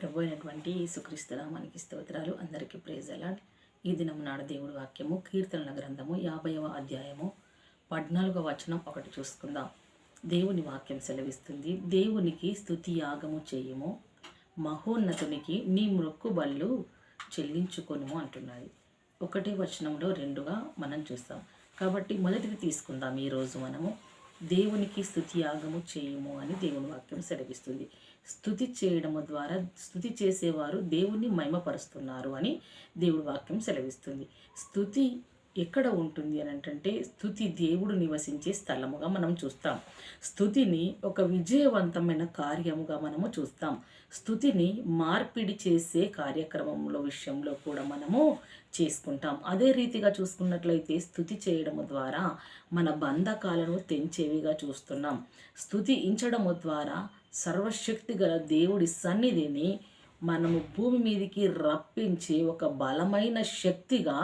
ప్రభు అయినటువంటి యేసుక్రీస్తు నామానికి స్తోత్రాలు. అందరికీ ప్రైజ్ అలాడ్. ఈ దినం నాడు దేవుడి వాక్యము కీర్తనల గ్రంథము 50వ అధ్యాయము 14వ వచనం ఒకటి చూసుకుందాం. దేవుని వాక్యం సెలవిస్తుంది, దేవునికి స్తుతి యాగము చేయము, మహోన్నతునికి నీ మొక్కుబళ్ళు చెల్లించుకొనుము అంటున్నది. ఒకటే వచనంలో రెండుగా మనం చూస్తాం. కాబట్టి మొదటిది తీసుకుందాం. ఈరోజు మనము దేవునికి స్తుతి యాగము చేయము అని దేవుని వాక్యం సెలవిస్తుంది. స్తుతి చేయడము ద్వారా స్తుతి చేసేవారు దేవుణ్ణి మహిమపరుస్తున్నారు అని దేవుడి వాక్యం సెలవిస్తుంది. స్తుతి ఎక్కడ ఉంటుంది అని అంటే స్తుతి దేవుడు నివసించే స్థలముగా మనం చూస్తాం. స్తుతిని ఒక విజయవంతమైన కార్యముగా మనము చూస్తాం. స్తుతిని మార్పిడి చేసే కార్యక్రమంలో విషయంలో కూడా మనము చేసుకుంటాం. అదే రీతిగా చూసుకున్నట్లయితే స్తుతి చేయడము ద్వారా మన బంధకాలను తెంచేవిగా చూస్తున్నాం. స్తుతించడము ద్వారా సర్వశక్తి గల దేవుడి సన్నిధిని మనము భూమి మీదికి రప్పించే ఒక బలమైన శక్తిగా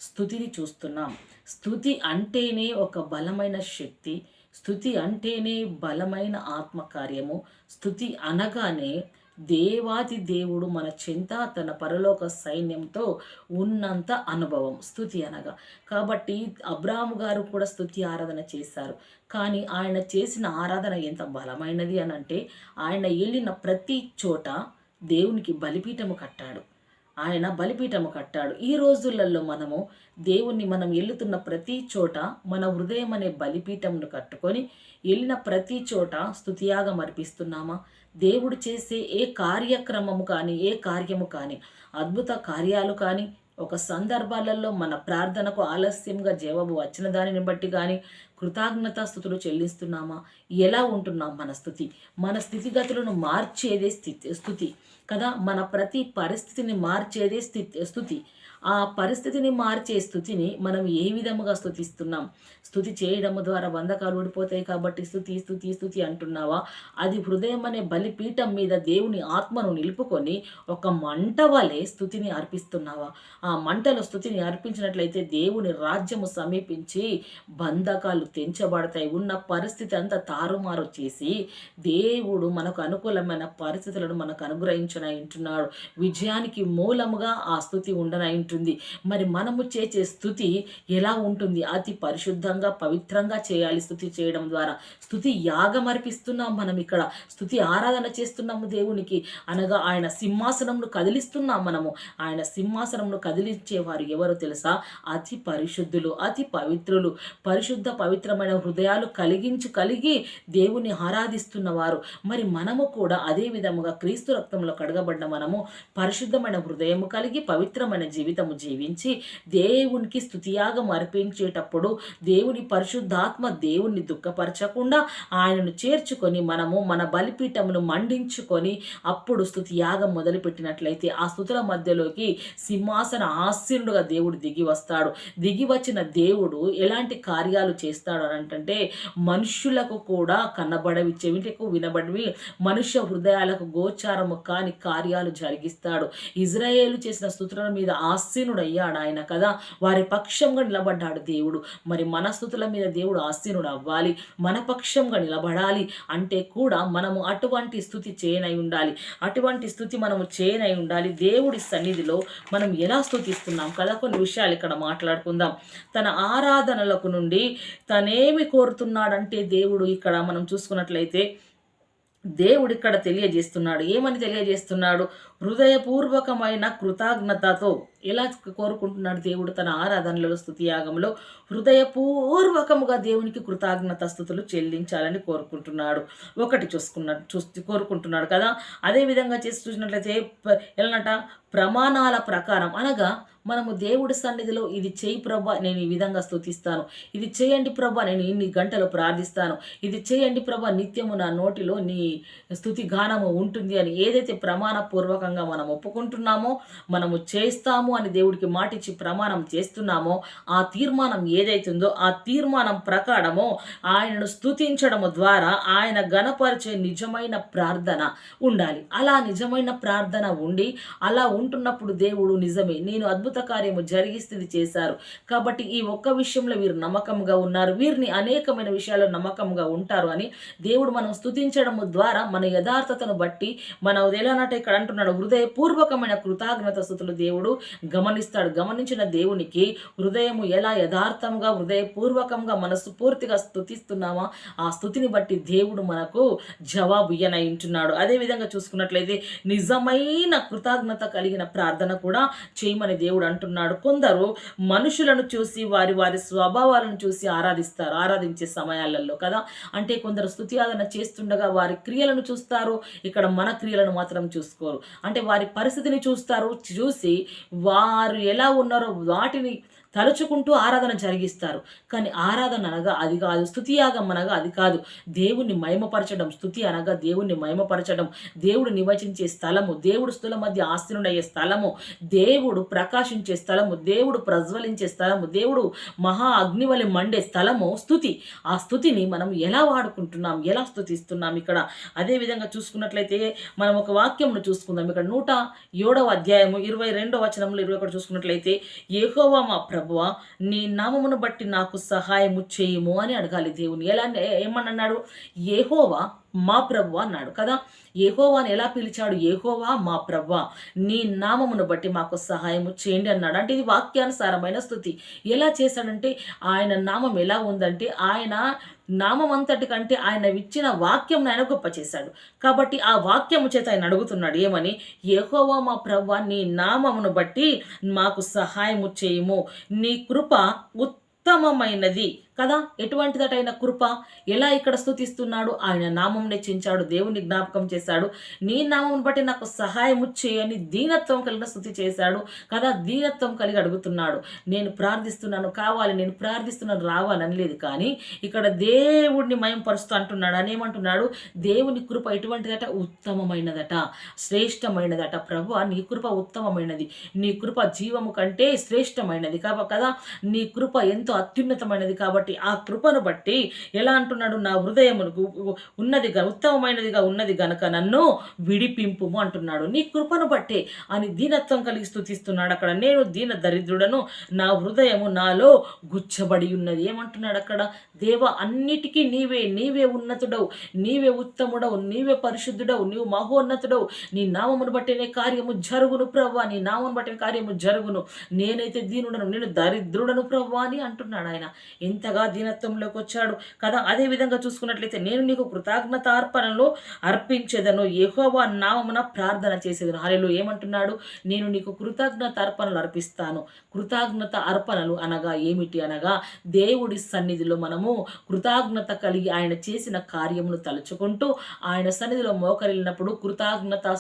స్తుతిని చూస్తున్నాం. స్తుతి అంటేనే ఒక బలమైన శక్తి, స్తుతి అంటేనే బలమైన ఆత్మకార్యము. స్తుతి అనగానే దేవాది దేవుడు మన చెంత తన పరలోక సైన్యంతో ఉన్నంత అనుభవం స్తుతి అనగా. కాబట్టి అబ్రాహాము గారు కూడా స్తుతి ఆరాధన చేశారు. కానీ ఆయన చేసిన ఆరాధన ఎంత బలమైనది అని అంటే, ఆయన వెళ్ళిన ప్రతి చోట దేవునికి బలిపీఠము కట్టాడు. ఆయన బలిపీఠము కట్టాడు. ఈ రోజులలో మనము దేవుణ్ణి మనం వెళ్తున్న ప్రతి చోట మన హృదయం అనే బలిపీఠమును కట్టుకొని వెళ్ళిన ప్రతి చోట స్తుతియాగం అర్పిస్తున్నామా? దేవుడు చేసే ఏ కార్యక్రమము కానీ, ఏ కార్యము కానీ, అద్భుత కార్యాలు కానీ, ఒక సందర్భాలలో మన ప్రార్థనకు ఆలస్యంగా జవాబు వచ్చిన దానిని బట్టి కానీ కృతజ్ఞతా స్తుతులు చెల్లిస్తున్నామా? ఎలా ఉంటున్నాం? మన స్థుతి, మన స్థితిగతులను మార్చేదే స్థుతి కదా. మన ప్రతి పరిస్థితిని మార్చేదే స్థుతి. ఆ పరిస్థితిని మార్చే స్థుతిని మనం ఏ విధముగా స్తుతిస్తున్నాం? స్తుతి చేయడము ద్వారా బంధకాలు ఊడిపోతాయి కాబట్టి స్తుతి స్తుతి స్తుతి అంటున్నావా? అది హృదయం అనే బలిపీఠం మీద దేవుని ఆత్మను నిలుపుకొని ఒక మంట వలె స్తుతిని అర్పిస్తున్నావా? ఆ మంటలో స్తుతిని అర్పించినట్లయితే దేవుని రాజ్యము సమీపించి బంధకాలు తెంచబడతాయి. ఉన్న పరిస్థితి అంతా తారుమారు చేసి దేవుడు మనకు అనుకూలమైన పరిస్థితులను మనకు అనుగ్రహించనంటున్నాడు. విజయానికి మూలముగా ఆ స్తుతి ఉండనంటుంది. మరి మనము చేసే స్తుతి ఎలా ఉంటుంది? అతి పరిశుద్ధంగా పవిత్రంగా చేయాలి. స్తుతి చేయడం ద్వారా స్తుతి యాగం అర్పిస్తున్నాం. మనం ఇక్కడ స్తుతి ఆరాధన చేస్తున్నాము దేవునికి అనగా ఆయన సింహాసనంను కదిలిస్తున్నాం. మనము ఆయన సింహాసనంను కదిలించేవారు ఎవరో తెలుసా? అతి పరిశుద్ధులు, అతి పవిత్రులు, పరిశుద్ధ పవిత్రమైన హృదయాలు కలిగి దేవుని ఆరాధిస్తున్నవారు. మరి మనము కూడా అదే విధముగా క్రీస్తు రక్తంలో కడగబడ్డ మనము పరిశుద్ధమైన హృదయము కలిగి పవిత్రమైన జీవితము జీవించి దేవునికి స్తుతియాగం అర్పించేటప్పుడు దేవుని పరిశుద్ధాత్మ దేవుణ్ణి దుఃఖపరచకుండా ఆయనను చేర్చుకొని మనము మన బలిపీఠమును మండించుకొని అప్పుడు స్తుతియాగం మొదలుపెట్టినట్లయితే ఆ స్తుతుల మధ్యలోకి సింహాసన ఆసీనుడుగా దేవుడు దిగి వస్తాడు. దిగి వచ్చిన దేవుడు ఎలాంటి కార్యాలు చేస్తాడు అని అంటే, మనుష్యులకు కూడా కనబడవి, చెవిటకు వినబడివి, మనుష్య హృదయాలకు గోచారము కాని కార్యాలు జరిగిస్తాడు. ఇజ్రాయేలు చేసిన స్తుతుల మీద ఆసీనుడయ్యాడు ఆయన కదా. వారి పక్షంగా నిలబడ్డాడు దేవుడు. మరి మన స్తుతుల మీద దేవుడు ఆసీనుడు అవ్వాలి, మన పక్షంగా నిలబడాలి అంటే కూడా మనము అటువంటి స్తుతి చేయనై ఉండాలి. అటువంటి స్తుతి మనము చేయనై ఉండాలి. దేవుడి సన్నిధిలో మనం ఎలా స్తుతిస్తున్నాం కదా, కొన్ని విషయాలు ఇక్కడ మాట్లాడుకుందాం. తన ఆరాధనలకు నుండి తనేమి కోరుతున్నాడంటే దేవుడు ఇక్కడ మనం చూసుకున్నట్లయితే దేవుడు ఇక్కడ తెలియజేస్తున్నాడు. ఏమని తెలియజేస్తున్నాడు? హృదయపూర్వకమైన కృతజ్ఞతతో. ఎలా కోరుకుంటున్నాడు దేవుడు తన ఆరాధనలో, స్తుతియాగంలో? హృదయపూర్వకముగా దేవునికి కృతజ్ఞత స్తుతులు చెల్లించాలని కోరుకుంటున్నాడు. ఒకటి కోరుకుంటున్నాడు కదా. అదేవిధంగా చేసి చూసినట్లయితే ఎలానట, ప్రమాణాల ప్రకారం అనగా మనము దేవుడి సన్నిధిలో ఇది చేయి ప్రభా, నేను ఈ విధంగా స్తుతిస్తాను, ఇది చేయండి ప్రభా, నేను ఇన్ని గంటలు ప్రార్థిస్తాను, ఇది చేయండి ప్రభా, నిత్యము నా నోటిలో నీ స్తుతి గానము ఉంటుంది అని ఏదైతే ప్రమాణపూర్వకంగా మనం ఒప్పుకుంటున్నామో, మనము చేస్తాము అని దేవుడికి మాటిచ్చి ప్రమాణం చేస్తున్నామో, ఆ తీర్మానం ఏదైతుందో ఆ తీర్మానం ప్రకారము ఆయనను స్తుతించడము ద్వారా ఆయన గణపరిచే నిజమైన ప్రార్థన ఉండాలి. అలా నిజమైన ప్రార్థన ఉండి అలా ఉంటున్నప్పుడు దేవుడు నిజమే, నేను అద్భుత కార్యము జరిగి స్థితి చేశారు. కాబట్టి ఈ ఒక్క విషయంలో వీరు నమ్మకంగా ఉన్నారు, వీరిని అనేకమైన విషయాల్లో నమ్మకంగా ఉంటారు అని దేవుడు మనం స్తుతించడం ద్వారా మన యథార్థతను బట్టి మనం ఎలానంటే ఇక్కడ అంటున్నాడు, హృదయపూర్వకమైన కృతజ్ఞత స్తుతులు దేవుడు గమనిస్తాడు. గమనించిన దేవునికి హృదయము ఎలా యథార్థంగా హృదయపూర్వకంగా మనస్సు పూర్తిగా స్తుతిస్తున్నామా ఆ స్తుతిని బట్టి దేవుడు మనకు జవాబు ఇయ్యనయింటున్నాడు. అదేవిధంగా చూసుకున్నట్లయితే నిజమైన కృతజ్ఞత కలిగిన ప్రార్థన కూడా చేయమని దేవుడు అంటున్నాడు. కొందరు మనుషులను చూసి వారి వారి స్వభావాలను చూసి ఆరాధించే సమయాలలో కదా, అంటే కొందరు స్తుతి ఆరాధన చేస్తుండగా వారి క్రియలను చూస్తారు, ఇక్కడ మన క్రియలను మాత్రం చూసుకోరు. అంటే వారి పరిస్థితిని చూస్తారు, చూసి వారు ఎలా ఉన్నారో వాటిని తలుచుకుంటూ ఆరాధన జరిగిస్తారు. కానీ ఆరాధన అనగా అది కాదు, స్తుతియాగం అనగా అది కాదు. దేవుణ్ణి మహిమపరచడం, స్తుతి అనగా దేవుణ్ణి మహిమపరచడం, దేవుడు నివసించే స్థలము, దేవుడు స్థుల మధ్య ఆశీనుడయ్యే స్థలము, దేవుడు ప్రకాశించే స్థలము, దేవుడు ప్రజ్వలించే స్థలము, దేవుడు మహా అగ్నివలి మండే స్థలము స్తుతి. ఆ స్తుతిని మనం ఎలా వాడుకుంటున్నాం, ఎలా స్తుతిస్తున్నాం ఇక్కడ. అదేవిధంగా చూసుకున్నట్లయితే మనం ఒక వాక్యంను చూసుకుందాం. ఇక్కడ 107వ అధ్యాయము 22వ వచనంలో 21 చూసుకున్నట్లయితే, యెహోవా మా ప్రభువా నీ నామమును బట్టి నాకు సహాయము చేయుము అని అడగాలి దేవుని. ఎలా ఏమని అన్నాడు? యెహోవా మా ప్రభువా అన్నాడు కదా. యెహోవాని ఎలా పిలిచాడు? యెహోవా మా ప్రభువా నీ నామమును బట్టి మాకు సహాయము చేయండి అన్నాడు. అంటే ఇది వాక్యానుసారమైన స్తుతి. ఎలా చేశాడంటే ఆయన నామం ఎలా ఉందంటే ఆయన నామం అంతటి కంటే ఆయన ఇచ్చిన వాక్యం ఆయన గొప్ప చేశాడు. కాబట్టి ఆ వాక్యము చేత ఆయన అడుగుతున్నాడు ఏమని? యెహోవా మా ప్రభువా నీ నామమును బట్టి మాకు సహాయము చేయుము, నీ కృప ఉత్తమమైనది కదా. ఎటువంటిదట ఆయన కృప? ఎలా ఇక్కడ స్తుతిస్తున్నాడు? ఆయన నామం నెచ్చించాడు, దేవుని జ్ఞాపకం చేశాడు. నీ నామం బట్టి నాకు సహాయము చేయని దీనత్వం కలిగిన స్తుతి చేశాడు కదా. దీనత్వం కలిగి అడుగుతున్నాడు, నేను ప్రార్థిస్తున్నాను కావాలి, నేను ప్రార్థిస్తున్నాను రావాలని లేదు. కానీ ఇక్కడ దేవుడిని మయంపరుస్తూ అంటున్నాడు. అని ఏమంటున్నాడు? దేవుని కృప ఎటువంటిదట? ఉత్తమమైనదట, శ్రేష్టమైనదట. ప్రభు నీ కృప ఉత్తమమైనది, నీ కృప జీవము కంటే శ్రేష్టమైనది కదా. నీ కృప ఎంతో అత్యున్నతమైనది. కాబట్టి ఆ కృపను బట్టి ఎలా అంటున్నాడు? నా హృదయమునకు ఉన్నదిగా ఉత్తమమైనదిగా ఉన్నది గనక నన్ను విడిపింపుము అంటున్నాడు. నీ కృపను బట్టే అని దీనత్వం కలిగి స్తుతిస్తున్నాడు. అక్కడ నేను దీన దరిద్రుడను, నా హృదయము నాలో గుచ్చబడి ఉన్నది. ఏమంటున్నాడు అక్కడ? దేవ అన్నిటికీ నీవే ఉన్నతుడవు, నీవే ఉత్తముడవు, నీవే పరిశుద్ధుడవు, నీవు మహోన్నతుడవు. నీ నామమును బట్టినే కార్యము జరుగును ప్రవ్వా, నీ నామమును బట్టిన కార్యము జరుగును. నేనైతే దీనుడను, నేను దరిద్రుడను ప్రవ్వా అని అంటున్నాడు. ఆయన ఎంతగా దీనత్వంలోకి వచ్చాడు కదా. అదే విధంగా చూసుకున్నట్లయితే నేను నీకు కృతజ్ఞతార్పణలో అర్పించేదను, యెహోవా నామమున ప్రార్థన చేసేదను. హల్లెలూయా. ఏమంటున్నాడు? నేను నీకు కృతజ్ఞతార్పణలు అర్పిస్తాను. కృతజ్ఞత అర్పణలు అనగా ఏమిటి అనగా దేవుడి సన్నిధిలో మనము కృతజ్ఞత కలిగి ఆయన చేసిన కార్యమును తలుచుకుంటూ ఆయన సన్నిధిలో మోకరిల్లినప్పుడు కృతజ్ఞతా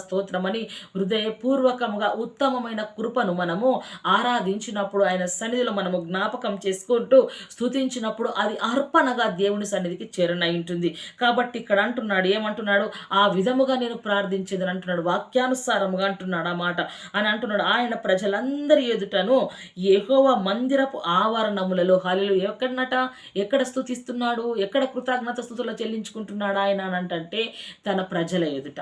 స్తోత్రం అని హృదయపూర్వకంగా ఉత్తమమైన కృపను మనము ఆరాధించినప్పుడు ఆయన సన్నిధిలో మనము జ్ఞాపకం చేసుకుంటూ స్తుతించినప్పుడు అది అర్పణగా దేవుని సన్నిధికి చేరనై ఉంటుంది. కాబట్టి ఇక్కడ అంటున్నాడు, ఏమంటున్నాడు? ఆ విధముగా నేను ప్రార్థించేదని అంటున్నాడు, వాక్యానుసారముగా అంటున్నాడు ఆ మాట అని అంటున్నాడు. ఆయన ప్రజలందరి ఎదుటను యెహోవా మందిరపు ఆవరణములలో, హల్లెలూయా, ఎక్కడ స్తుతిస్తున్నాడు? ఎక్కడ కృతజ్ఞత స్తుతులు చెల్లించుకుంటున్నాడు ఆయన అని అంటే తన ప్రజల ఎదుట,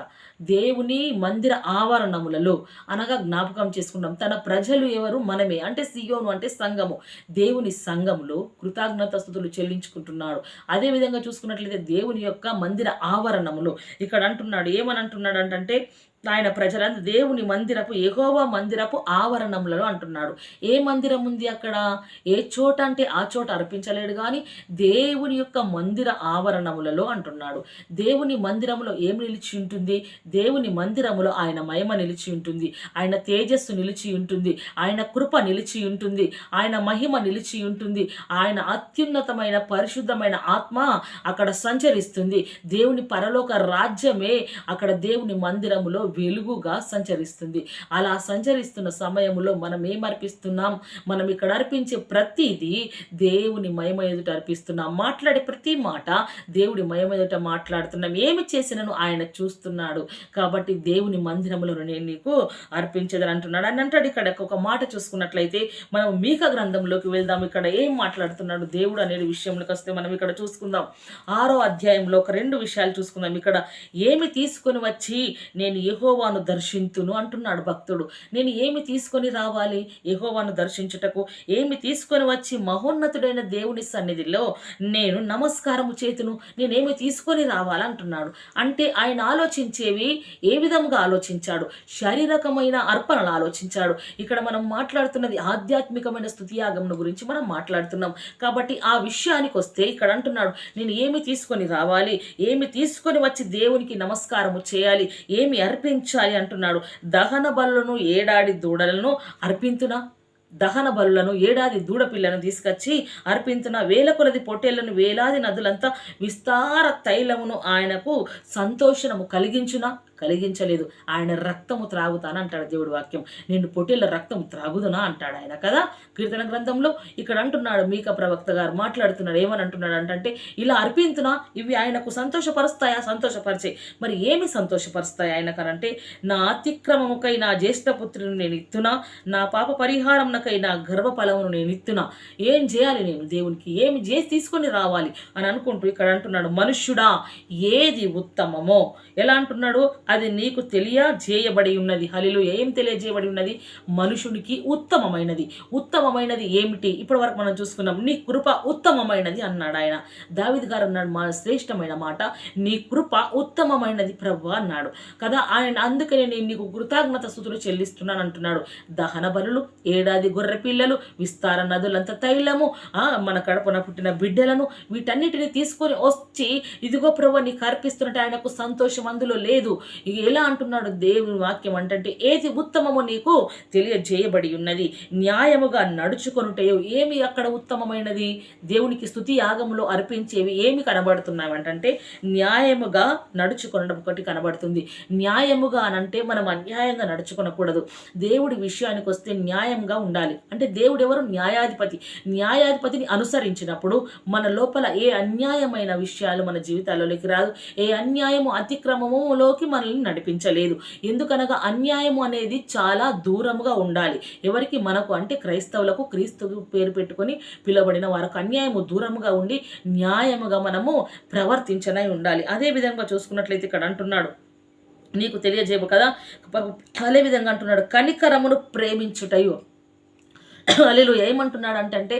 దేవుని మందిర ఆవరణములలో అనగా జ్ఞాపకం చేసుకున్నాం. తన ప్రజలు ఎవరు? మనమే. అంటే సియోను అంటే సంఘము, దేవుని సంఘములో కృతజ్ఞత స్తుతులు చెల్లించుకుంటున్నాడు. అదేవిధంగా చూసుకున్నట్లయితే దేవుని యొక్క మందిర ఆవరణములో ఇక్కడ అంటున్నాడు, ఏమని అంటున్నాడు అంటే ఆయన ప్రజలందరూ దేవుని మందిరపు, యెహోవా మందిరపు ఆవరణములలో అంటున్నాడు. ఏ మందిరం ఉంది అక్కడ? ఏ చోట అంటే ఆ చోట అర్పించలేడు, కానీ దేవుని యొక్క మందిర ఆవరణములలో అంటున్నాడు. దేవుని మందిరములో ఏం నిలిచి ఉంటుంది? దేవుని మందిరములో ఆయన మహిమ నిలిచి ఉంటుంది, ఆయన తేజస్సు నిలిచి ఉంటుంది, ఆయన కృప నిలిచి ఉంటుంది, ఆయన మహిమ నిలిచి ఉంటుంది, ఆయన అత్యున్నతమైన పరిశుద్ధమైన ఆత్మ అక్కడ సంచరిస్తుంది. దేవుని పరలోక రాజ్యమే అక్కడ దేవుని మందిరములో వెలుగుగా సంచరిస్తుంది. అలా సంచరిస్తున్న సమయంలో మనం ఏం అర్పిస్తున్నాం? మనం ఇక్కడ అర్పించే ప్రతిదీ దేవుని మహిమ ఎదుట అర్పిస్తున్నాం. మాట్లాడే ప్రతి మాట దేవుడి మహిమ ఎదుట మాట్లాడుతున్నాం. ఏమి చేసినను ఆయన చూస్తున్నాడు. కాబట్టి దేవుని మందిరములో నేను నీకు అర్పించదని అంటున్నాడు అని అంటాడు. ఇక్కడ ఒక మాట చూసుకున్నట్లయితే మనం మీక గ్రంథంలోకి వెళ్దాం. ఇక్కడ ఏం మాట్లాడుతున్నాడు దేవుడు అనే విషయంలోకి వస్తే మనం ఇక్కడ చూసుకుందాం. 6వ అధ్యాయంలో ఒక 2 విషయాలు చూసుకుందాం. ఇక్కడ ఏమి తీసుకొని వచ్చి నేను యెహోవాను దర్శింతును అంటున్నాడు భక్తుడు. నేను ఏమి తీసుకొని రావాలి యెహోవాను దర్శించుటకు? ఏమి తీసుకొని వచ్చి మహోన్నతుడైన దేవుని సన్నిధిలో నేను నమస్కారము చేతును? నేనేమి తీసుకొని రావాలంటున్నాడు. అంటే ఆయన ఆలోచించేవి ఏ విధంగా ఆలోచించాడు? శారీరకమైన అర్పణలు ఆలోచించాడు. ఇక్కడ మనం మాట్లాడుతున్నది ఆధ్యాత్మికమైన స్తుతియాగమును గురించి మనం మాట్లాడుతున్నాం. కాబట్టి ఆ విషయానికి వస్తే ఇక్కడ అంటున్నాడు, నేను ఏమి తీసుకొని రావాలి, ఏమి తీసుకొని వచ్చి దేవునికి నమస్కారము చేయాలి, ఏమి అర్పించాలి అంటున్నాడు. దహన బలులను ఏడాది దూడలను అర్పింతునా? దహన బలులను ఏడాది దూడపిల్లను తీసుకొచ్చి అర్పింతున, వేల కొలది పొట్టేళ్లను వేలాది నదులంతా విస్తార తైలమును ఆయనకు సంతోషము కలిగించునా? కలిగించలేదు. ఆయన రక్తము త్రాగుతాను అంటాడు దేవుడి వాక్యం. నేను పొట్టేళ్ల రక్తం త్రాగుదునా అంటాడు ఆయన కదా. కీర్తన గ్రంథంలో ఇక్కడ అంటున్నాడు, మీకా ప్రవక్త గారు మాట్లాడుతున్నాడు. ఏమని అంటున్నాడు అంటే, ఇలా అర్పింతునా, ఇవి ఆయనకు సంతోషపరుస్తాయా? సంతోషపరిచే. మరి ఏమి సంతోషపరుస్తాయి ఆయనకనంటే, నా అతిక్రమముకై నా జ్యేష్ఠపుత్రుని నేను ఇత్తునా, నా పాప పరిహారమునకై నా గర్భఫలమును నేను ఇత్తునా. ఏం చేయాలి నేను దేవునికి? ఏమి చేసి తీసుకొని రావాలి అని అనుకుంటూ ఇక్కడ అంటున్నాడు, మనుష్యుడా ఏది ఉత్తమమో. ఎలా అంటున్నాడు? అది నీకు తెలియజేయబడి ఉన్నది. హల్లెలూయా. ఏం తెలియజేయబడి ఉన్నది? మనుషునికి ఉత్తమమైనది. ఉత్తమమైనది ఏమిటి? ఇప్పటి వరకు మనం చూసుకున్నాం, నీ కృప ఉత్తమమైనది అన్నాడు ఆయన. దావీదు గారు అన్నాడు మా శ్రేష్టమైన మాట, నీ కృప ఉత్తమమైనది ప్రభువా అన్నాడు కదా. ఆయన అందుకనే నేను నీకు కృతజ్ఞత స్తుతులు చెల్లిస్తున్నాను అంటున్నాడు. దహన బలులు, ఏడాది గొర్రె పిల్లలు, విస్తార నదులంత తైలము, మన కడపన పుట్టిన బిడ్డలను, వీటన్నిటిని తీసుకొని వచ్చి ఇదిగో ప్రభువా నీకు అర్పిస్తున్నట్టు ఆయనకు సంతోషం అందులో లేదు. ఇక ఎలా అంటున్నాడు దేవుని వాక్యం అంటే, ఏది ఉత్తమమో నీకు తెలియజేయబడి ఉన్నది, న్యాయముగా నడుచుకొనుటయో. ఏమి అక్కడ ఉత్తమమైనది? దేవునికి స్తుతి యాగంలో అర్పించేవి ఏమి కనబడుతున్నాయంటే, న్యాయముగా నడుచుకొనడం ఒకటి కనబడుతుంది. న్యాయముగా అనంటే మనం అన్యాయంగా నడుచుకొనకూడదు. దేవుడి విషయానికి వస్తే న్యాయంగా ఉండాలి. అంటే దేవుడు ఎవరు? న్యాయాధిపతి. న్యాయాధిపతిని అనుసరించినప్పుడు మన లోపల ఏ అన్యాయమైన విషయాలు మన జీవితాల్లోకి రాదు. ఏ అన్యాయము అతిక్రమములోకి మనల్ని నడిపించలేదు. ఎందుకనగా అన్యాయము అనేది చాలా దూరంగా ఉండాలి. ఎవరికి? మనకు. అంటే క్రైస్తవులకు, క్రీస్తు పేరు పెట్టుకొని పిలువబడిన వారికి అన్యాయము దూరంగా ఉండి న్యాయముగా మనము ప్రవర్తించనై ఉండాలి. అదే విధంగా చూసుకున్నట్లయితే ఇక్కడ అంటున్నాడు, నీకు తెలియజేయవు కదా. అదే విధంగా అంటున్నాడు, కనికరమును ప్రేమించుటయు. హల్లెలూయా. ఏమంటున్నాడు అంటే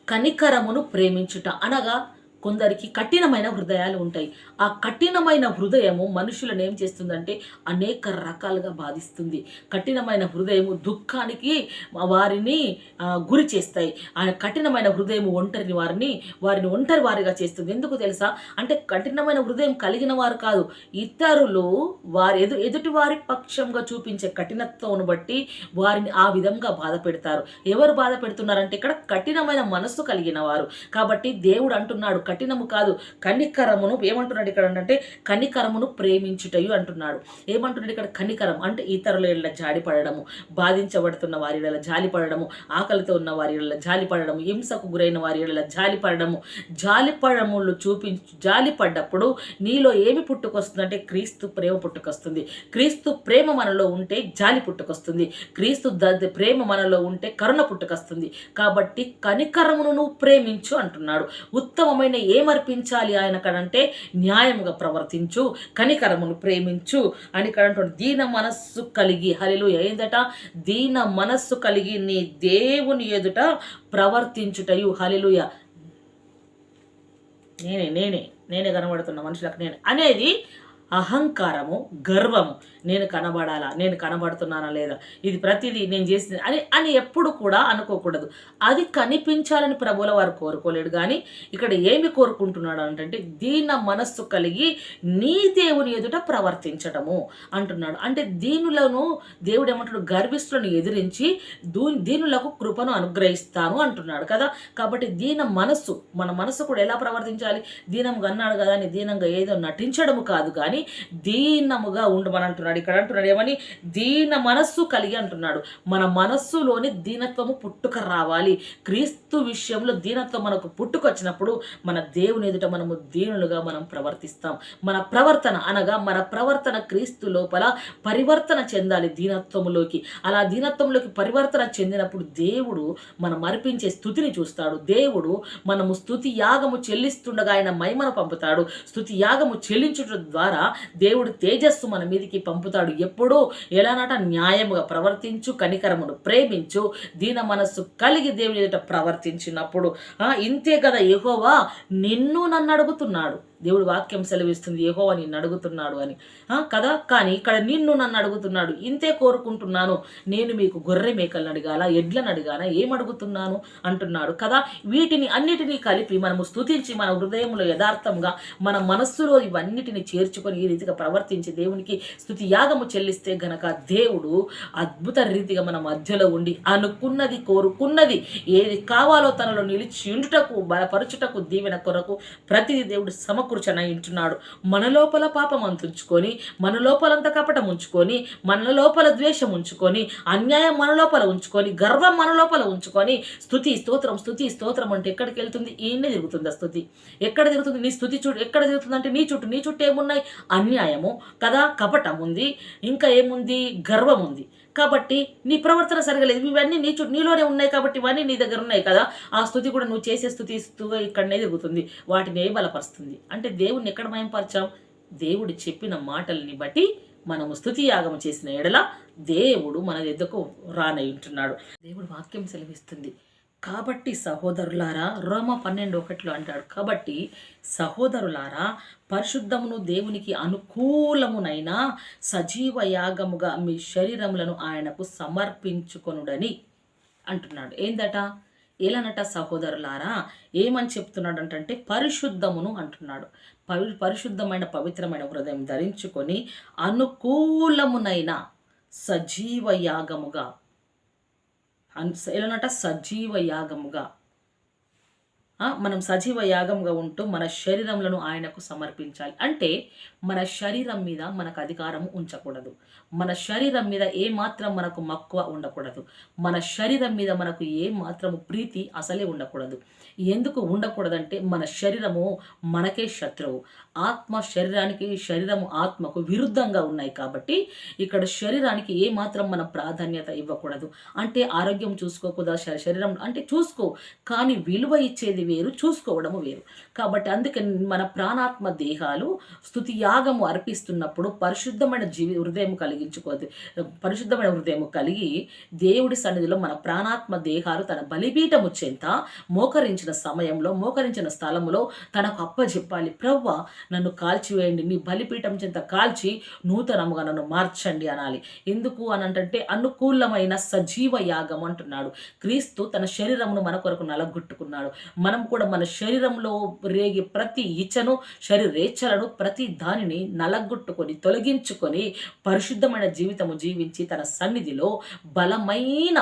కనికరమును ప్రేమించుట అనగా కొందరికి కఠినమైన హృదయాలు ఉంటాయి. ఆ కఠినమైన హృదయము మనుషులను ఏం చేస్తుందంటే అనేక రకాలుగా బాధిస్తుంది. కఠినమైన హృదయము దుఃఖానికి వారిని గురి చేస్తాయి. ఆ కఠినమైన హృదయము వారిని ఒంటరి వారిగా చేస్తుంది. ఎందుకు తెలుసా? అంటే కఠినమైన హృదయం కలిగిన వారు కాదు, ఇతరులు వారి ఎదుటి వారి పక్షంగా చూపించే కఠినత్వమును బట్టి వారిని ఆ విధంగా బాధ పెడతారు. ఎవరు బాధ పెడుతున్నారంటే ఇక్కడ కఠినమైన మనస్సు కలిగిన వారు. కాబట్టి దేవుడు అంటున్నాడు, కఠినము కాదు కనికరమును. ఏమంటున్నాడు ఇక్కడ అంటే కనికరమును ప్రేమించుటయు అంటున్నాడు. ఏమంటున్నాడు ఇక్కడ? కనికరం అంటే ఇతరుల ఇళ్ళ జాలిపడము, బాధించబడుతున్న వారి ఇళ్ళ జాలిపడము, ఆకలితో ఉన్న వారి ఇళ్ళ జాలిపడము, హింసకు గురైన వారి ఇళ్ళ జాలిపడము. జాలిపడములు జాలిపడ్డప్పుడు నీలో ఏమి పుట్టుకొస్తుందంటే క్రీస్తు ప్రేమ పుట్టుకొస్తుంది. క్రీస్తు ప్రేమ మనలో ఉంటే జాలి పుట్టుకొస్తుంది. క్రీస్తు ప్రేమ మనలో ఉంటే కరుణ పుట్టుకొస్తుంది. కాబట్టి కనికరమును నువ్వు ప్రేమించు అంటున్నాడు. ఉత్తమమైన ఏమర్పించాలి ఆయనకనంటే న్యాయముగా ప్రవర్తించు, కనికరమును ప్రేమించు అని ఇక్కడ దీన మనస్సు కలిగి. హల్లెలూయా. ఏందట? దీన మనస్సు కలిగి నీ దేవుని ఎదుట ప్రవర్తించుటయు. హల్లెలూయా. నేనే కనబడుతున్న మనుషులకు నేను అనేది అహంకారము, గర్వము. నేను కనబడాలా, నేను కనబడుతున్నానా లేదా, ఇది ప్రతిదీ నేను చేసింది అని ఎప్పుడు కూడా అనుకోకూడదు. అది కనిపించాలని ప్రభువుల వారు కోరుకోలేడు. కానీ ఇక్కడ ఏమి కోరుకుంటున్నాడు అంటే దీన మనస్సు కలిగి నీ దేవుని ఎదుట ప్రవర్తించటము అంటున్నాడు. అంటే దీనులను దేవుడు ఏమంటాడు? గర్విష్ఠులను ఎదిరించి దీనులకు కృపను అనుగ్రహిస్తాను అంటున్నాడు కదా. కాబట్టి దీన మనస్సు, మన మనస్సు కూడా ఎలా ప్రవర్తించాలి? దీనంగా అన్నాడు కదా అని దీనంగా ఏదో నటించడము కాదు, కానీ దీనముగా ఉండమని అంటున్నాడు. ఇక్కడ అంటున్నాడు ఏమని? దీన మనస్సు కలిగి అంటున్నాడు. మన మనస్సులోని దీనత్వము పుట్టుక రావాలి. క్రీస్తు విషయంలో దీనత్వం మనకు పుట్టుకొచ్చినప్పుడు మన దేవుని ఎదుట మనము దీనులుగా మనం ప్రవర్తిస్తాం. మన ప్రవర్తన క్రీస్తు లోపల పరివర్తన చెందాలి దీనత్వములోకి. అలా దీనత్వంలోకి పరివర్తన చెందినప్పుడు దేవుడు మనం అర్పించే స్తుతిని చూస్తాడు. దేవుడు మనము స్తుతి యాగము చెల్లిస్తుండగా ఆయన మహిమను పంపుతాడు. స్తుతి యాగము చెల్లించడం ద్వారా దేవుడు తేజస్సు మన మీదికి పంపుతాడు. ఎప్పుడు ఎలానట న్యాయముగా ప్రవర్తించు, కనికరమును ప్రేమించు, దీన మనస్సు కలిగి దేవుని ఎదుట ప్రవర్తించినప్పుడు ఇంతే కదా యెహోవా నిన్ను నన్ను అడుగుతున్నాడు. దేవుడు వాక్యం సెలవిస్తుంది యెహోవా నిన్ను అడుగుతున్నాడు అని కదా. కానీ ఇక్కడ నిన్ను నన్ను అడుగుతున్నాడు. ఇంతే కోరుకుంటున్నాను. నేను మీకు గొర్రె మేకలను అడిగాలా, ఎడ్లను అడిగానా, ఏమడుగుతున్నాను అంటున్నాడు కదా. వీటిని అన్నిటినీ కలిపి మనము స్తుతించి మన హృదయంలో యథార్థంగా మన మనస్సులో ఇవన్నిటిని చేర్చుకొని ఈ రీతిగా ప్రవర్తించి దేవునికి స్తుతి యాగము చెల్లిస్తే గనక దేవుడు అద్భుత రీతిగా మన మధ్యలో ఉండి అనుకున్నది కోరుకున్నది ఏది కావాలో తనలో నిలిచి ఉండుటకు బలపరచుటకు దీవెన కొరకు ప్రతిదీ దేవుడు సమకూర్చన ఇంటున్నాడు. మన లోపల పాపం అంతుంచుకొని, మన లోపలంత కపటం ఉంచుకొని, మన లోపల ద్వేషం ఉంచుకొని, అన్యాయం మన లోపల ఉంచుకొని, గర్వం మన లోపల ఉంచుకొని స్తుతి స్తోత్రం అంటే ఎక్కడికి వెళ్తుంది? ఈయనే తిరుగుతుంది ఆ స్తుతి. ఎక్కడ తిరుగుతుంది? నీ స్తుతి ఎక్కడ తిరుగుతుంది అంటే నీ చుట్టూ ఏమున్నాయి? అన్యాయము కదా, కపటం ఉంది, ఇంకా ఏముంది? గర్వం ఉంది. కాబట్టి నీ ప్రవర్తన సరిగా లేదు. ఇవన్నీ నీలోనే ఉన్నాయి కాబట్టి ఇవన్నీ నీ దగ్గర ఉన్నాయి కదా. ఆ స్తుతి కూడా నువ్వు చేసే స్తుతిగా ఇక్కడనే తిరుగుతుంది, వాటిని బలపరుస్తుంది. అంటే దేవుడిని ఎక్కడ మయంపరచాం? దేవుడు చెప్పిన మాటల్ని బట్టి మనము స్తుతి యాగం చేసిన ఎడల దేవుడు మన ఎద్దకు రానయ్యుంటున్నాడు. దేవుడు వాక్యం సెలవిస్తుంది. కాబట్టి సహోదరులారా, రోమ 12:1 అంటాడు, కాబట్టి సహోదరులారా పరిశుద్ధమును దేవునికి అనుకూలమునైన సజీవ యాగముగా మీ శరీరములను ఆయనకు సమర్పించుకొనుడని అంటున్నాడు. ఏందట? ఎలానట? సహోదరులారా ఏమని చెప్తున్నాడు అంటే పరిశుద్ధమును అంటున్నాడు. పరిశుద్ధమైన పవిత్రమైన హృదయం ధరించుకొని అనుకూలమునైన సజీవ యాగముగా, ఎలానట? సజీవ యాగముగా మనం సజీవ యాగంగా ఉంటూ మన శరీరములను ఆయనకు సమర్పించాలి. అంటే మన శరీరం మీద మనకు అధికారం ఉంచకూడదు. మన శరీరం మీద ఏ మాత్రం మనకు మక్కువ ఉండకూడదు. మన శరీరం మీద మనకు ఏ మాత్రము ప్రీతి అసలే ఉండకూడదు. ఎందుకు ఉండకూడదంటే మన శరీరము మనకే శత్రువు. ఆత్మ శరీరానికి, శరీరము ఆత్మకు విరుద్ధంగా ఉన్నాయి కాబట్టి ఇక్కడ శరీరానికి ఏ మాత్రం మనం ప్రాధాన్యత ఇవ్వకూడదు. అంటే ఆరోగ్యం చూసుకోకూడదా? శరీరం అంటే చూసుకో, కానీ విలువ ఇచ్చేది వేరు, చూసుకోవడము వేరు. కాబట్టి అందుకే మన ప్రాణాత్మ దేహాలు స్తుతి యాగము అర్పిస్తున్నప్పుడు పరిశుద్ధమైన హృదయం పరిశుద్ధమైన హృదయం కలిగి దేవుడి సన్నిధిలో మన ప్రాణాత్మ దేహాలు తన బలిపీఠము చెంత మోకరించిన సమయంలో, మోకరించిన స్థలములో తనకు అప్పజెప్పాలి. ప్రవ్వా నన్ను కాల్చివేయండి, నీ బలిపీఠం చెంత కాల్చి నూతనముగా నన్ను మార్చండి అనాలి. ఎందుకు అని అంటే అనుకూలమైన సజీవ యాగం అంటున్నాడు. క్రీస్తు తన శరీరమును మన కొరకు నలగొట్టుకున్నాడు. మనం కూడా మన శరీరంలో రేగి ప్రతి ఇచ్చను, శరీరేచ్ఛలను ప్రతి దానిని నలగొట్టుకొని తొలగించుకొని పరిశుద్ధమైన జీవితము జీవించి తన సన్నిధిలో బలమైన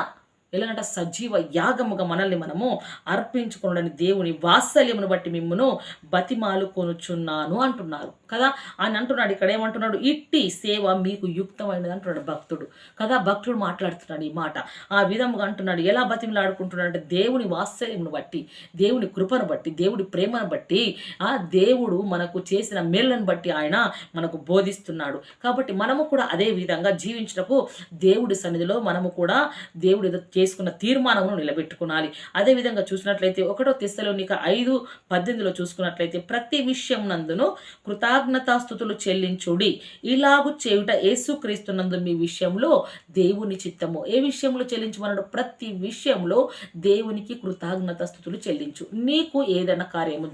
ఎలానంట సజీవ యాగముగా మనల్ని మనము అర్పించుకోవడానికి దేవుని వాత్సల్యమును బట్టి మిమ్మును బతిమాలు కొనుచున్నాను అంటున్నారు కదా. ఆయన అంటున్నాడు ఇక్కడ ఏమంటున్నాడు? ఇట్టి సేవ మీకు యుక్తమైనది అంటున్నాడు భక్తుడు కదా. భక్తుడు మాట్లాడుతున్నాడు ఈ మాట. ఆ విధముగా అంటున్నాడు. ఎలా బతిమలాడుకుంటున్నాడు అంటే దేవుని వాత్సల్యమును బట్టి, దేవుని కృపను బట్టి, దేవుడి ప్రేమను బట్టి, దేవుడు మనకు చేసిన మేళ్ళను బట్టి ఆయన మనకు బోధిస్తున్నాడు. కాబట్టి మనము కూడా అదే విధంగా జీవించటకు దేవుడి సన్నిధిలో మనము కూడా దేవుడి చేసుకున్న తీర్మానమును నిలబెట్టుకోవాలి. అదేవిధంగా చూసినట్లయితే 1 తెస్సలోనిక 5:18 చూసుకున్నట్లయితే ప్రతి విషయం నందును కృతజ్ఞతాస్తుతులు చెల్లించుడి, ఇలాగు చేయుట యేసుక్రీస్తునందు మీ విషయంలో దేవుని చిత్తము. ఏ విషయంలో చెల్లించమన్నాడు? ప్రతి విషయంలో దేవునికి కృతజ్ఞతాస్తుతులు చెల్లించు. నీకు ఏదైనా కార్యము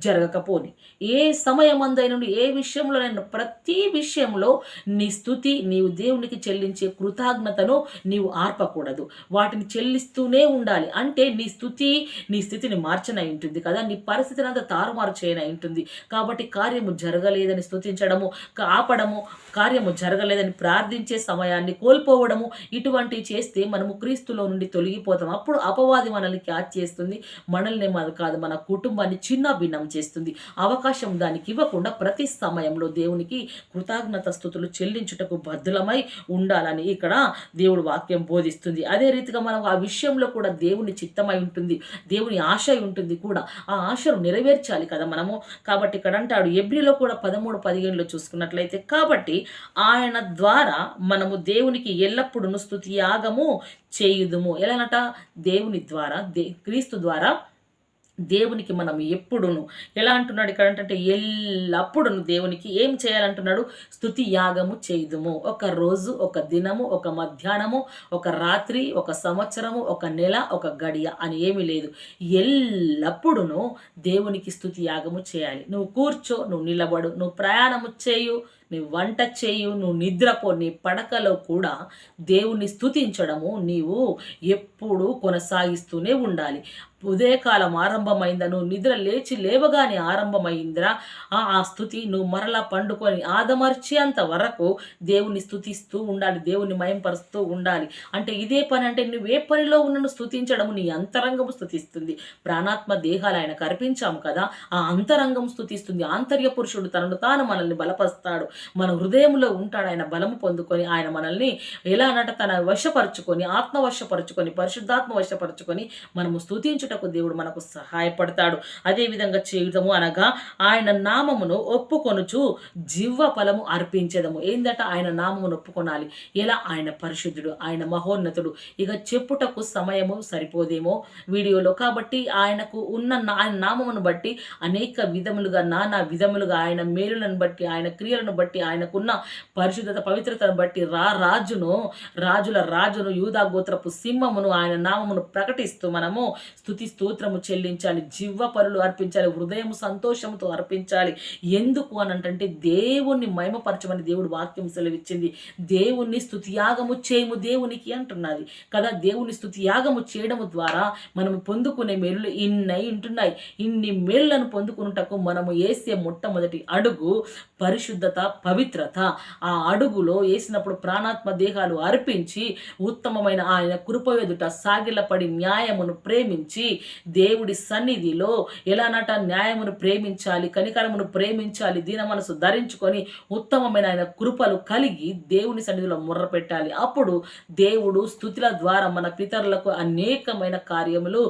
జరగకపోని, ఏ సమయమందైన ఏ విషయంలో నేను ప్రతి విషయంలో నీ స్తుతి నీవు దేవునికి చెల్లించే కృతజ్ఞతను నీవు ఆర్పకూడదు. వాటిని చెల్లిస్తూనే ఉండాలి. అంటే నీ స్థితిని మార్చనై ఉంటుంది కదా, నీ పరిస్థితిని అంతా తారుమారు చేయనై ఉంటుంది. కాబట్టి కార్యము జరగలేదని స్తుతించడము, ఆపడము, కార్యము జరగలేదని ప్రార్థించే సమయాన్ని కోల్పోవడము, ఇటువంటివి చేస్తే మనము క్రీస్తులో నుండి తొలగిపోతాం. అప్పుడు అపవాది మనల్ని క్యాచ్ చేస్తుంది. మనల్ని కాదు, మన కుటుంబాన్ని చిన్న భిన్నం చేస్తుంది. అవకాశం దానికి ఇవ్వకుండా ప్రతి సమయంలో దేవునికి కృతజ్ఞత స్తుతులు చెల్లించుటకు బద్దులమై ఉండాలని ఇక్కడ దేవుడు వాక్యం బోధిస్తుంది. అదే రీతిగా మనం ఆ విషయంలో కూడా దేవుని చిత్తమై ఉంటుంది, దేవుని ఆశ ఉంటుంది కూడా. ఆ ఆశను నెరవేర్చాలి కదా మనము. కాబట్టి ఇక్కడ అంటాడు ఎబ్రిలో కూడా 13:15 చూసుకున్నట్లయితే కాబట్టి ఆయన ద్వారా మనము దేవునికి ఎల్లప్పుడూ స్తుతి యాగము చేయుదుము. ఎలానట? దేవుని ద్వారా, క్రీస్తు ద్వారా దేవునికి మనం ఎప్పుడును ఎలా అంటున్నాడు ఇక్కడ అంటే ఎల్లప్పుడూ దేవునికి ఏం చేయాలంటున్నాడు? స్తుతి యాగము చేయుదుము. ఒక రోజు, ఒక దినము, ఒక మధ్యాహ్నము, ఒక రాత్రి, ఒక సంవత్సరము, ఒక నెల, ఒక గడియ అని ఏమీ లేదు. ఎల్లప్పుడూ దేవునికి స్తుతి యాగము చేయాలి. నువ్వు కూర్చో, నువ్వు నిలబడు, నువ్వు ప్రయాణము చేయు, నువ్వు వంట చేయు, నువ్వు నిద్రపో, నీ పడకలో కూడా దేవుణ్ణి స్తుతించడము నీవు ఎప్పుడూ కొనసాగిస్తూనే ఉండాలి. ఉదయకాలం ఆరంభమైందను, నిద్ర లేవగానే ఆరంభమైందిరా ఆ స్థుతి నువ్వు మరలా పండుకొని ఆదమర్చేంత వరకు దేవుని స్థుతిస్తూ ఉండాలి, దేవుని మయంపరుస్తూ ఉండాలి. అంటే ఇదే పని. అంటే నువ్వు ఏ పనిలో ఉన్నను స్థుతించడము నీ అంతరంగము స్థుతిస్తుంది. ప్రాణాత్మ దేహాలు ఆయనకు అర్పించాము కదా, ఆ అంతరంగం స్థుతిస్తుంది. ఆంతర్య పురుషుడు తనను తాను మనల్ని బలపరుస్తాడు. మన హృదయంలో ఉంటాడు ఆయన బలము పొందుకొని. ఆయన మనల్ని ఎలానంట తన వశపరుచుకొని, ఆత్మ వశపరుచుకొని, పరిశుద్ధాత్మ వశపరుచుకొని మనము స్థుతించుటకు దేవుడు మనకు సహాయపడతాడు. అదే విధంగా చేయడము అనగా ఆయన నామమును ఒప్పుకొనుచు జివ్వ ఫలము అర్పించదము. ఏందట? ఆయన నామమును ఒప్పుకొనాలి. ఎలా? ఆయన పరిశుద్ధుడు, ఆయన మహోన్నతుడు. ఇక చెప్పుటకు సమయము సరిపోదేమో వీడియోలో. కాబట్టి ఆయనకు ఉన్న ఆయన నామమును బట్టి అనేక విధములుగా, నానా విధములుగా, ఆయన మేలులను బట్టి, ఆయన క్రియలను బట్టి, ఆయనకున్న పరిశుద్ధత పవిత్రతను బట్టి రాజుల రాజును యూదా గోత్రపు సింహమును ఆయన నామమును ప్రకటిస్తూ మనము స్తుతి స్తోత్రము చెల్లించాలి. జివ్వ పరులు అర్పించాలి, హృదయం సంతోషంతో అర్పించాలి. ఎందుకు అనంటే దేవుణ్ణి మహిమపరచమని దేవుడు వాక్యం సెలవిచ్చింది. దేవుణ్ణి స్తుతియాగము చేయము దేవునికి అంటున్నది కదా. దేవుని స్తుతియాగము చేయడము ద్వారా మనము పొందుకునే మేలులు ఇన్నై ఉంటున్నాయి. ఇన్ని మేలులను పొందుకున్నటకు మనము వేసే మొట్టమొదటి అడుగు పరిశుద్ధత, పవిత్రత. ఆ అడుగులో వేసినప్పుడు ప్రాణాత్మ దేహాలు అర్పించి ఉత్తమమైన ఆయన కృప ఎదుట సాగిలపడి న్యాయమును ప్రేమించి దేవుడి సన్నిధిలో ఎలానట న్యాయమును ప్రేమించాలి, కనికరమును ప్రేమించాలి, దీన మనసు ధరించుకొని ఉత్తమమైన ఆయన కృపలు కలిగి దేవుని సన్నిధిలో ముర్ర పెట్టాలి. అప్పుడు దేవుడు స్తుతుల ద్వారా మన పితరులకు అనేకమైన కార్యములు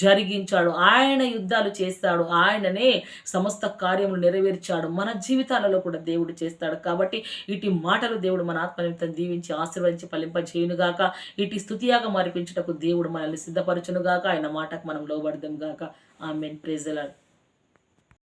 జరిగించాడు. ఆయన యుద్ధాలు చేస్తాడు, ఆయననే సమస్త కార్యములు నెరవేర్చాడు. మన జీవితాలలో కూడా దేవుడు చేస్తాడు. కాబట్టి ఇటు మాటలు దేవుడు మన ఆత్మనిమిత్తం దీవించి ఆశీర్వదించి ఫలింపజేయునుగాక. ఇటు స్తుతియాగం అర్పించుటకు దేవుడు మనల్ని సిద్ధపరచునుగాక. ఆయన మాటకు మనం లోబడదాం గాక. ఆమేన్. Praise the lord.